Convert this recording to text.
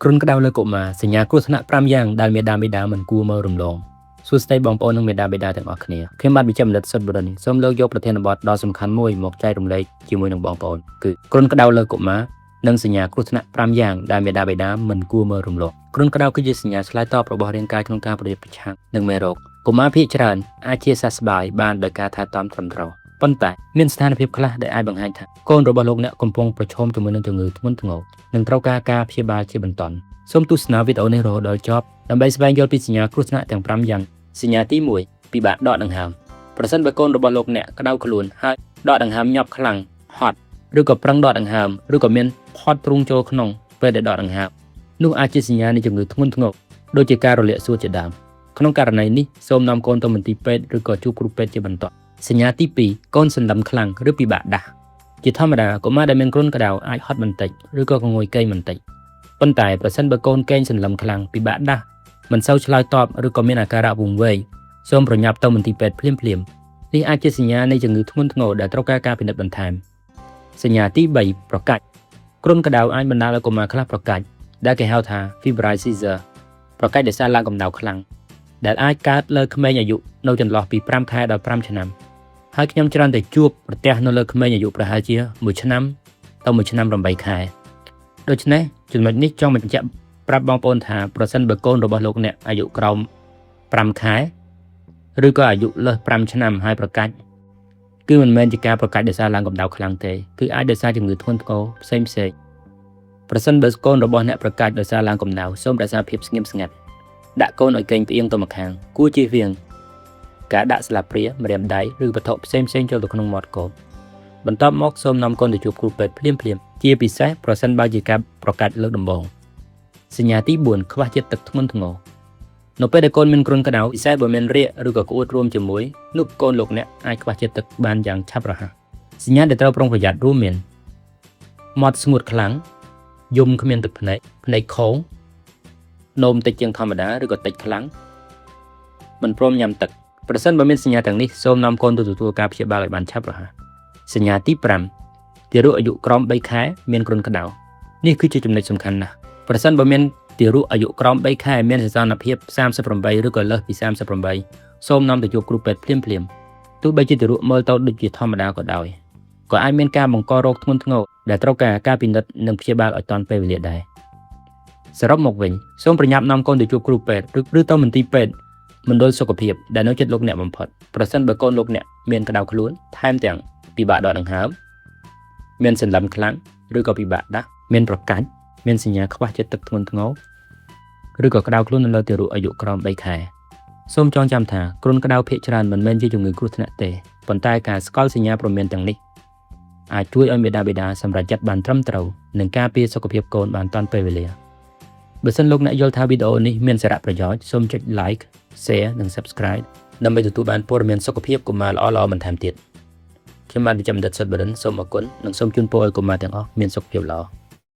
គ្រុនក្តៅលើកុមារសញ្ញាគ្រោះថ្នាក់5យ៉ាងដែលមេដាបេដាមិនគួរមើលរំលងសួស្តីបងប្អូននិងមេដាបេដាទាំងអស់គ្នាខ្ញុំបាទវិជ្ជបណ្ឌិតសុតបរិនសូមលើកយកប្រធានបទដ៏សំខាន់មួយមកចែករំលែកជាមួយនឹងបងប្អូនគឺគ្រុនក្តៅលើកុមារនិងសញ្ញាគ្រោះថ្នាក់5យ៉ាងដែលមេដាបេដាមិនគួរមើលរំលងគ្រុនក្តៅគឺជាសញ្ញាឆ្លើយតបរបស់រាងកាយក្នុងការប្រយុទ្ធប្រឆាំងនឹងមេរោគកុមារភាគច្រើនអាចជាសះស្បើយបានដោយការថែទាំត្រឹមត្រូវប៉ុន្តែមានស្ថានភាពខ្លះដែលអាចបង្ហាញថាកូនរបស់លោកអ្នកកំពុងប្រឈមជាមួយនឹងជំងឺធ្ងន់ធ្ងរនិងត្រូវការការព្យាបាលជាបន្ទាន់សូមទស្សនាវីដេអូនេះរហូតដល់ចប់ដើម្បីស្វែងយល់ពីសញ្ញាគ្រោះថ្នាក់ទាំង5យ៉ាងសញ្ញាទី1ពិបាកដកដង្ហើមប្រសិនបើកូនរបស់លោកអ្នកក្តៅខ្លួនហើយដកដង្ហើមញាប់ខ្លាំងហត់ឬក៏ប្រឹងដកដង្ហើមឬក៏មានផាត់ទ្រូងចូលក្នុងពេលដែលដកដង្ហើមនោះអាចជាសញ្ញានៃជំងឺធ្ងន់ធ្ងរដូចជាការរលាកសួតជាដើមក្នុងករណីនេះសូមនាំកូនទៅមន្ទីរពេទ្យឬក៏ជួបគ្រូពេទ្យជាបន្ទាន់សញ្ញាទី2កូនសន្លឹមខ្លាំងឬពិបាកដាស់ជាធម្មតាកុមារដែលមានគ្រុនក្តៅអាចហត់បន្តិចឬក៏ងុយគេងបន្តិចប៉ុន្តែប្រសិនបើកូនកេងសន្លឹមខ្លាំងពិបាកដាស់មិនសូវឆ្លើយតបឬក៏មានអាការៈវង្វេងសូមប្រញាប់ទៅមន្ទីរពេទ្យភ្លាមៗនេះអាចជាសញ្ញានៃជំងឺធ្ងន់ធ្ងរដែលត្រូវការការពិនិត្យបន្ថែមសញ្ញាទី3ប្រកាច់គ្រុនក្តៅអាចបណ្ដាលឲ្យកុមារខ្លះប្រកាច់ដែលគេហៅថា febrile seizure ប្រកាច់ដោយសារឡើងកម្ដៅខ្លាំងដែលអាចកើតលើក្មេងអាយុនៅចន្លោះពី5ខែដល់5ឆ្នាំហើយខ្ញុំច្រើនតែជួបប្រទះនៅលើក្មេងអាយុប្រហែលជា1ឆ្នាំទៅ1ឆ្នាំ8ខែដូច្នេះចំណុចនេះចង់បញ្ជាក់ប្រាប់បងប្អូនថាប្រសិនបើកូនរបស់លោកអ្នកអាយុក្រោម5ខែឬក៏អាយុលើស5ឆ្នាំហើយប្រកាច់គឺមិនមែនជាការប្រកាច់ដោយសារឡើងកម្ដៅខ្លាំងទេគឺអាចដោយសារជំងឺធ្ងន់ធ្ងរផ្សេងប្រសិនបើកូនរបស់អ្នកប្រកាច់ដោយសារឡើងកម្ដៅសូមរក្សាភាពស្ងៀមស្ងាត់ដាក់កូនឲ្យកេងផ្អៀងទៅម្ខាងគួរជៀសវាងការដាក់ស្លាបព្រាម្រាមដៃឬវត្ថុផ្សេងចូលទៅក្នុងមាត់កូនបន្ទាប់មកសូមនាំកូនទៅជួបគ្រូពេទ្យភ្លាមជាពិសេសប្រសិនបើជាការប្រកាច់លើកដំបូងសញ្ញាទី4ខ្វះជាតិទឹកធ្ងន់ធ្ងរនៅពេលដែលកូនមានគ្រុនក្តៅពិសេសបើមានរាគឬក៏ក្អួតរួមជាមួយនោះកូនលោកអ្នកអាចខ្វះជាតិទឹកបានយ៉ាងឆាប់រហ័សសញ្ញាដែលត្រូវប្រុងប្រយ័ត្នរួមមានមាត់ស្ងួតខ្លាំងយំគ្មានទឹកភ្នែកខូងនោមតិចជាងធម្មតាឬក៏តិចខ្លាំងមិនព្រមញ៉ាំទឹកប្រសិនបើមានសញ្ញាទាំងនេះសូមនាំកូនទៅទទួលការព្យាបាលឲ្យបានឆាប់រហ័សសញ្ញាទី5ទារកអាយុក្រោម3ខែមានគ្រុនក្តៅនេះគឺជាចំណុចសំខាន់ណាស់ប្រសិនបើមានទារកអាយុក្រោម3ខែមានសីតុណ្ហភាព38ឬក៏លើសពី38សូមនាំទៅជួបគ្រូពេទ្យភ្លាមទោះបីជាទារកមើលទៅដូចជាធម្មតាក៏ដោយក៏អាចមានការបង្ករោគធ្ងន់ធ្ងរដែលត្រូវការការពិនិត្យនិងព្យាបាលឲ្យទាន់ពេលវេលាដែរសរុបមកវិញសូមប្រញាប់នាំកូនទៅជួបគ្រូពេទ្យឬទៅមន្ទីរពេទ្យមណ្ឌលសុខភាពដែលនៅជិតលោកអ្នកបំផុតប្រសិនបើកូនលោកអ្នកមានក្តៅខ្លួនថែមទាំងពិបាកដកដង្ហើមមានសន្លឹមខ្លាំងឬក៏ពិបាកដាស់មានប្រកាច់មានសញ្ញាខ្វះជាតិទឹកធ្ងន់ធ្ងរឬក៏ក្តៅខ្លួននៅលើទារកអាយុក្រោម3ខែសូមចងចាំថាគ្រុនក្តៅភាគច្រើនមិនមែនជាជំងឺគ្រោះថ្នាក់ទេប៉ុន្តែការស្គាល់សញ្ញាព្រមានទាំងនេះអាចជួយឲ្យមេដាបេដាសម្រេចចិត្តបានត្រឹមត្រូវនិងការពារសុខភាពកូនបានទាន់ពេលវេលាបើសិនលោកអ្នកយល់ថាវីដេអូនេះមានសារៈប្រយោជន៍សូមចុច like share និង subscribe ដើម្បីទទួលបានព័ត៌មានសុខភាពកុមារល្អៗបន្ថែមទៀតខ្ញុំបាទវិជ្ជបណ្ឌិតសុតបរិនសូមអរគុណនិងសូមជូនពរឲ្យកុមារទាំងអស់មានសុខភាពល្អ